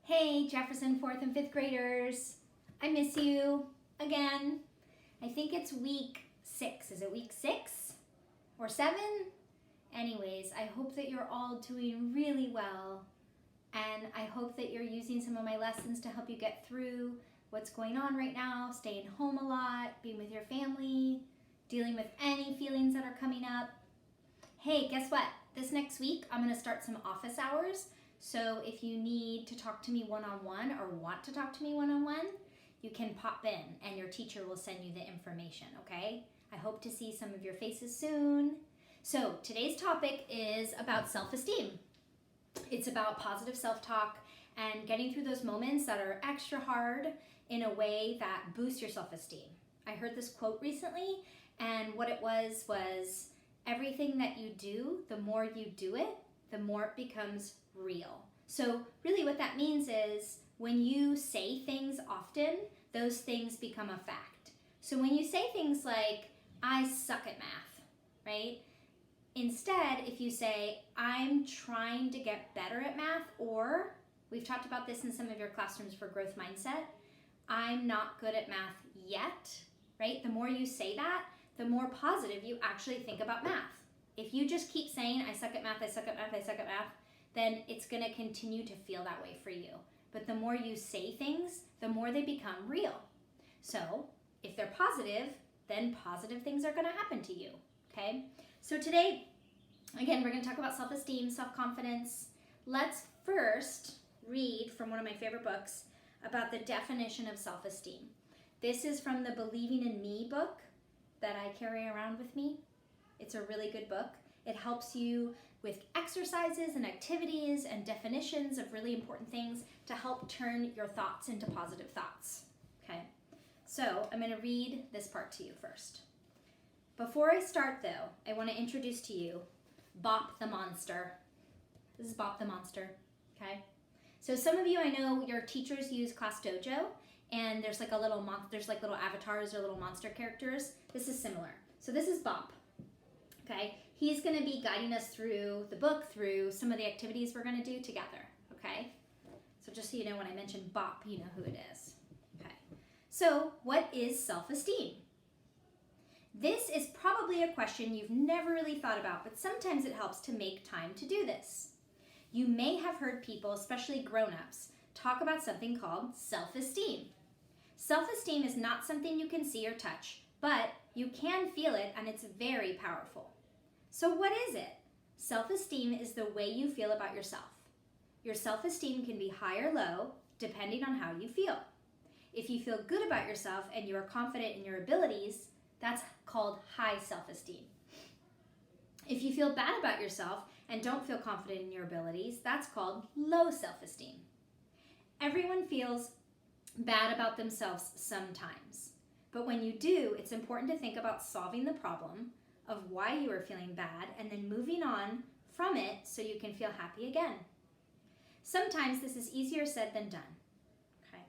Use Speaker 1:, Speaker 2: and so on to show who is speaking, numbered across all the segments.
Speaker 1: Hey, Jefferson 4th and 5th graders. I miss you again. I think it's week 6. Is it week 6 or 7? Anyways, I hope that you're all doing really well. And I hope that you're using some of my lessons to help you get through what's going on right now, staying home a lot, being with your family, dealing with any feelings that are coming up. Hey, guess what? This next week, I'm going to start some office hours. So if you need to talk to me one-on-one or want to talk to me one-on-one, you can pop in and your teacher will send you the information, okay? I hope to see some of your faces soon. So today's topic is about self-esteem. It's about positive self-talk and getting through those moments that are extra hard in a way that boosts your self-esteem. I heard this quote recently, and what it was everything that you do, the more you do it, the more it becomes real. So really what that means is when you say things often, those things become a fact. So when you say things like, I suck at math, right? Instead, if you say, I'm trying to get better at math, or we've talked about this in some of your classrooms for growth mindset, I'm not good at math yet, right? The more you say that, the more positive you actually think about math. If you just keep saying, I suck at math, I suck at math, I suck at math, then it's going to continue to feel that way for you. But the more you say things, the more they become real. So if they're positive, then positive things are going to happen to you, okay? So today, again, we're going to talk about self-esteem, self-confidence. Let's first read from one of my favorite books about the definition of self-esteem. This is from the Believing in Me book that I carry around with me. It's a really good book. It helps you with exercises and activities and definitions of really important things to help turn your thoughts into positive thoughts. Okay, so I'm going to read this part to you first. Before I start though, I want to introduce to you Bop the Monster. This is Bop the Monster, okay? So some of you, I know your teachers use Class Dojo, and there's like little avatars or little monster characters. This is similar. So this is Bop. Okay, he's going to be guiding us through the book, through some of the activities we're going to do together, okay? So just so you know, when I mention Bop, you know who it is. Okay, so what is self-esteem? This is probably a question you've never really thought about, but sometimes it helps to make time to do this. You may have heard people, especially grown-ups, talk about something called self-esteem. Self-esteem is not something you can see or touch, but you can feel it and it's very powerful. So what is it? Self-esteem is the way you feel about yourself. Your self-esteem can be high or low, depending on how you feel. If you feel good about yourself and you are confident in your abilities, that's called high self-esteem. If you feel bad about yourself and don't feel confident in your abilities, that's called low self-esteem. Everyone feels bad about themselves sometimes. But when you do, it's important to think about solving the problem of why you are feeling bad and then moving on from it so you can feel happy again. Sometimes this is easier said than done. Okay,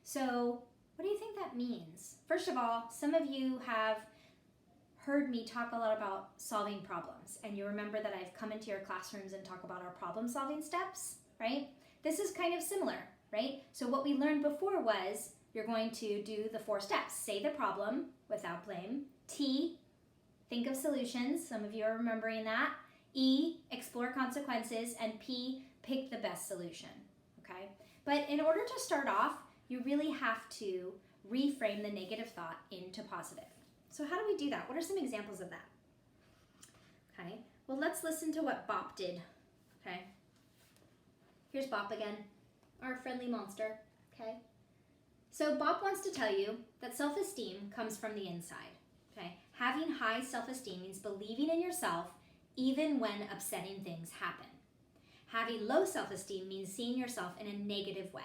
Speaker 1: so what do you think that means? First of all, some of you have heard me talk a lot about solving problems, and you remember that I've come into your classrooms and talk about our problem-solving steps, right? This is kind of similar, right? So what we learned before was you're going to do the 4 steps. Say the problem without blame. T, think of solutions. Some of you are remembering that. E, explore consequences. And P, pick the best solution, okay? But in order to start off, you really have to reframe the negative thought into positive. So how do we do that? What are some examples of that? Okay, well, let's listen to what Bop did, okay? Here's Bop again, our friendly monster, okay? So Bop wants to tell you that self-esteem comes from the inside, okay? Having high self-esteem means believing in yourself even when upsetting things happen. Having low self-esteem means seeing yourself in a negative way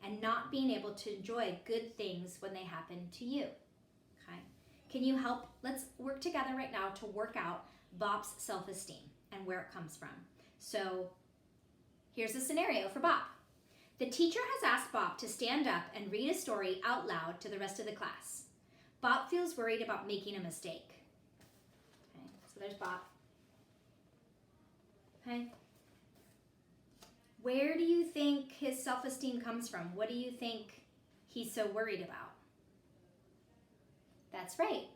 Speaker 1: and not being able to enjoy good things when they happen to you, okay? Can you help? Let's work together right now to work out Bop's self-esteem and where it comes from. So here's a scenario for Bop. The teacher has asked Bop to stand up and read a story out loud to the rest of the class. Bop feels worried about making a mistake. Okay, so there's Bop. Okay. Where do you think his self-esteem comes from? What do you think he's so worried about? That's right.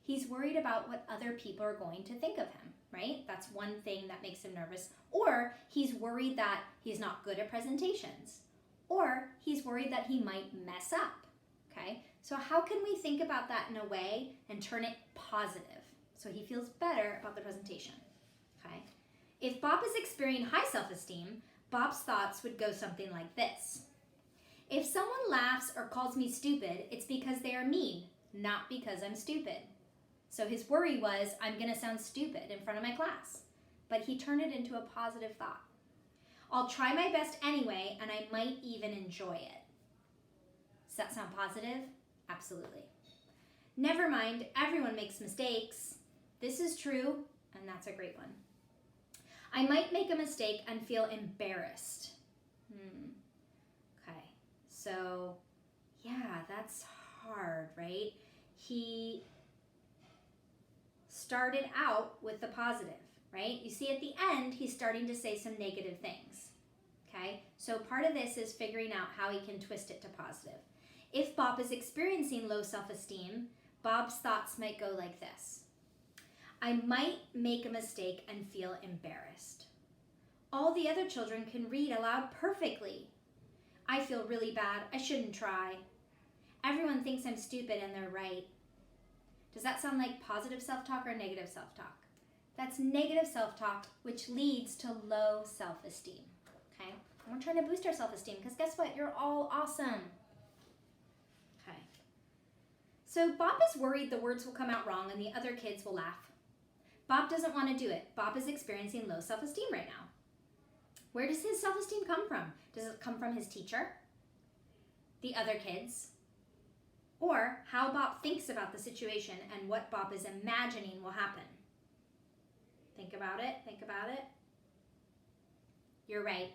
Speaker 1: He's worried about what other people are going to think of him, right? That's one thing that makes him nervous. Or he's worried that he's not good at presentations. Or he's worried that he might mess up, okay? So how can we think about that in a way and turn it positive so he feels better about the presentation, okay? If Bob is experiencing high self-esteem, Bob's thoughts would go something like this. If someone laughs or calls me stupid, it's because they are mean, not because I'm stupid. So his worry was, I'm going to sound stupid in front of my class. But he turned it into a positive thought. I'll try my best anyway, and I might even enjoy it. Does that sound positive? Absolutely. Never mind, everyone makes mistakes. This is true, and that's a great one. I might make a mistake and feel embarrassed. Okay, so yeah, that's hard, right? He started out with the positive, right? You see at the end, he's starting to say some negative things, okay? So part of this is figuring out how he can twist it to positive. If Bob is experiencing low self-esteem, Bob's thoughts might go like this. I might make a mistake and feel embarrassed. All the other children can read aloud perfectly. I feel really bad. I shouldn't try. Everyone thinks I'm stupid and they're right. Does that sound like positive self-talk or negative self-talk? That's negative self-talk, which leads to low self-esteem, okay? And we're trying to boost our self-esteem because guess what? You're all awesome. Okay. So Bob is worried the words will come out wrong and the other kids will laugh. Bob doesn't want to do it. Bob is experiencing low self-esteem right now. Where does his self-esteem come from? Does it come from his teacher? The other kids? Or how Bob thinks about the situation and what Bob is imagining will happen? Think about it. Think about it. You're right.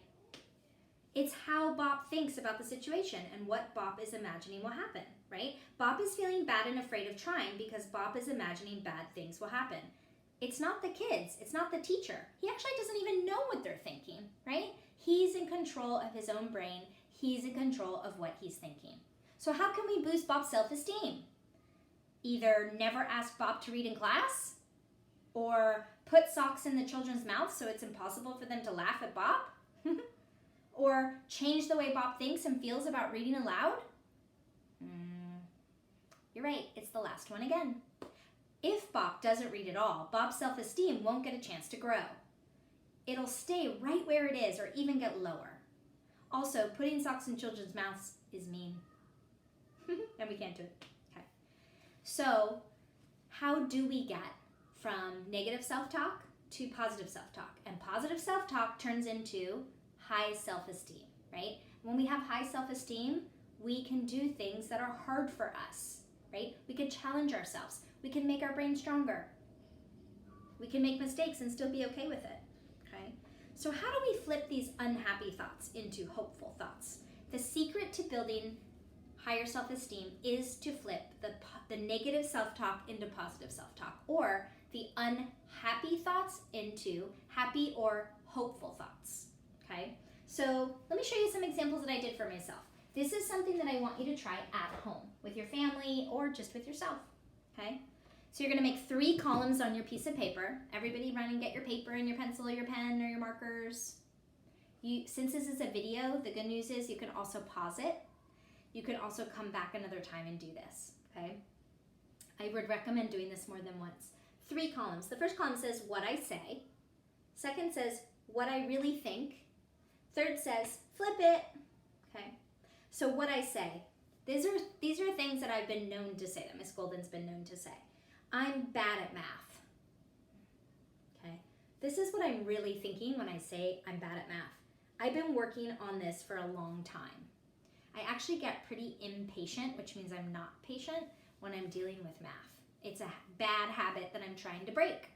Speaker 1: It's how Bob thinks about the situation and what Bob is imagining will happen, right? Bob is feeling bad and afraid of trying because Bob is imagining bad things will happen. It's not the kids. It's not the teacher. He actually doesn't even know what they're thinking, right? He's in control of his own brain. He's in control of what he's thinking. So how can we boost Bob's self-esteem? Either never ask Bob to read in class, or put socks in the children's mouths so it's impossible for them to laugh at Bob, or change the way Bob thinks and feels about reading aloud. You're right, it's the last one again. If Bob doesn't read at all, Bob's self-esteem won't get a chance to grow. It'll stay right where it is or even get lower. Also, putting socks in children's mouths is mean. And we can't do it. Okay. So, how do we get from negative self-talk to positive self-talk? And positive self-talk turns into high self-esteem, right? When we have high self-esteem, we can do things that are hard for us, right? We can challenge ourselves. We can make our brain stronger. We can make mistakes and still be okay with it, okay? So how do we flip these unhappy thoughts into hopeful thoughts? The secret to building higher self-esteem is to flip the negative self-talk into positive self-talk, or the unhappy thoughts into happy or hopeful thoughts, okay? So let me show you some examples that I did for myself. This is something that I want you to try at home with your family or just with yourself, okay? So you're gonna make 3 columns on your piece of paper. Everybody run and get your paper and your pencil or your pen or your markers. Since this is a video, the good news is you can also pause it. You can also come back another time and do this, okay? I would recommend doing this more than once. 3 columns. The first column says what I say. Second says what I really think. Third says flip it, okay? So what I say. These are things that I've been known to say, that Miss Golden's been known to say. I'm bad at math, okay? This is what I'm really thinking when I say I'm bad at math. I've been working on this for a long time. I actually get pretty impatient, which means I'm not patient when I'm dealing with math. It's a bad habit that I'm trying to break.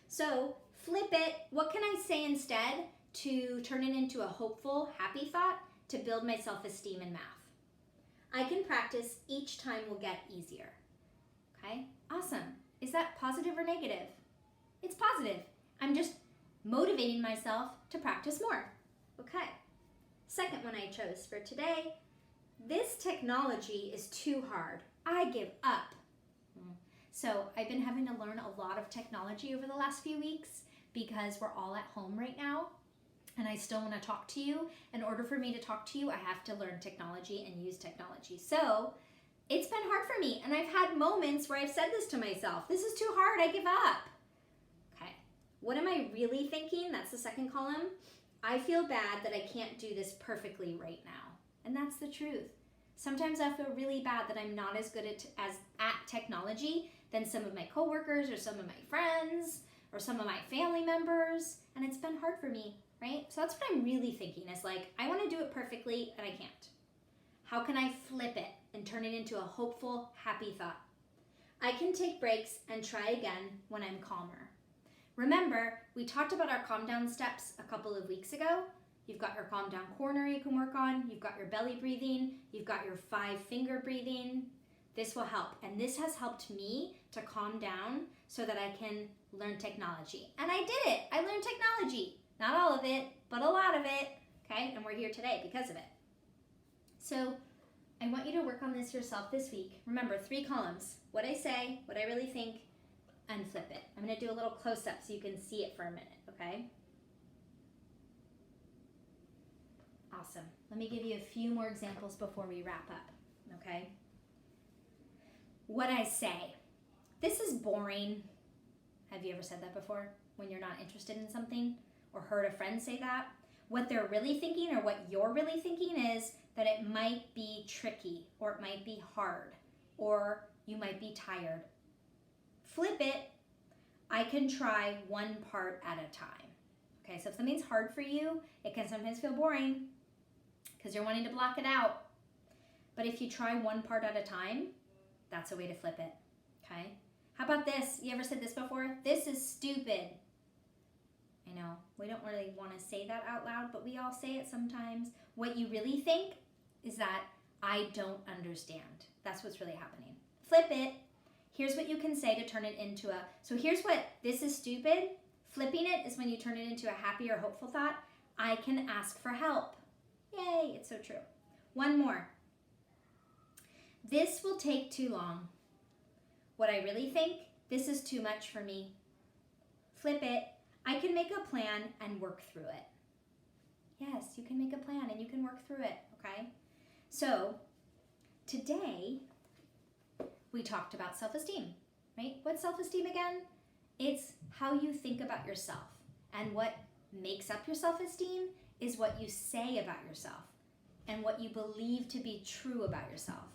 Speaker 1: So flip it. What can I say instead to turn it into a hopeful, happy thought to build my self-esteem in math? I can practice. Each time will get easier. Okay? Awesome. Is that positive or negative? It's positive. I'm just motivating myself to practice more. Okay. Second one I chose for today, this technology is too hard. I give up. So I've been having to learn a lot of technology over the last few weeks because we're all at home right now and I still want to talk to you. In order for me to talk to you, I have to learn technology and use technology. So it's been hard for me, and I've had moments where I've said this to myself, this is too hard, I give up. Okay, what am I really thinking? That's the second column. I feel bad that I can't do this perfectly right now. And that's the truth. Sometimes I feel really bad that I'm not as good at technology than some of my coworkers or some of my friends or some of my family members, and it's been hard for me, right? So that's what I'm really thinking is like, I want to do it perfectly and I can't. How can I flip it and turn it into a hopeful, happy thought? I can take breaks and try again when I'm calmer. Remember, we talked about our calm down steps a couple of weeks ago. You've got your calm down corner you can work on. You've got your belly breathing. You've got your 5-finger breathing. This will help. And this has helped me to calm down so that I can learn technology. And I did it. I learned technology. Not all of it, but a lot of it. Okay, and we're here today because of it. So I want you to work on this yourself this week. Remember, 3 columns. What I say, what I really think, and flip it. I'm going to do a little close-up so you can see it for a minute, okay? Awesome. Let me give you a few more examples before we wrap up, okay? What I say. This is boring. Have you ever said that before? When you're not interested in something or heard a friend say that? What they're really thinking or what you're really thinking is that it might be tricky or it might be hard or you might be tired. Flip it. I can try one part at a time. Okay, so if something's hard for you, it can sometimes feel boring because you're wanting to block it out. But if you try one part at a time, that's a way to flip it, okay? How about this? You ever said this before? This is stupid. I know, we don't really want to say that out loud, but we all say it sometimes. What you really think is that I don't understand. That's what's really happening. Flip it. Here's what you can say to turn it into so here's what, this is stupid. Flipping it is when you turn it into a happy or hopeful thought. I can ask for help. Yay, it's so true. One more. This will take too long. What I really think, this is too much for me. Flip it. I can make a plan and work through it. Yes, you can make a plan and you can work through it, okay? So, today, we talked about self-esteem, right? What's self-esteem again? It's how you think about yourself. And what makes up your self-esteem is what you say about yourself and what you believe to be true about yourself.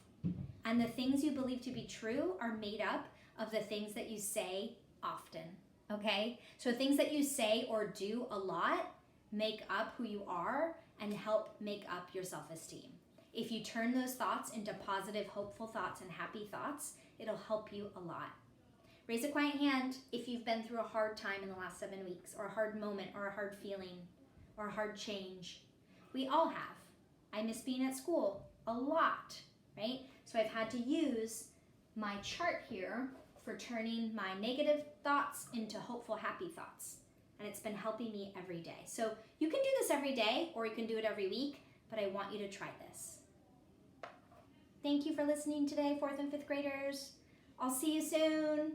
Speaker 1: And the things you believe to be true are made up of the things that you say often, okay? So things that you say or do a lot make up who you are and help make up your self-esteem. If you turn those thoughts into positive, hopeful thoughts and happy thoughts, it'll help you a lot. Raise a quiet hand if you've been through a hard time in the last 7 weeks, or a hard moment, or a hard feeling, or a hard change. We all have. I miss being at school a lot, right? So I've had to use my chart here for turning my negative thoughts into hopeful, happy thoughts. And it's been helping me every day. So you can do this every day, or you can do it every week, but I want you to try this. Thank you for listening today, 4th and 5th graders. I'll see you soon.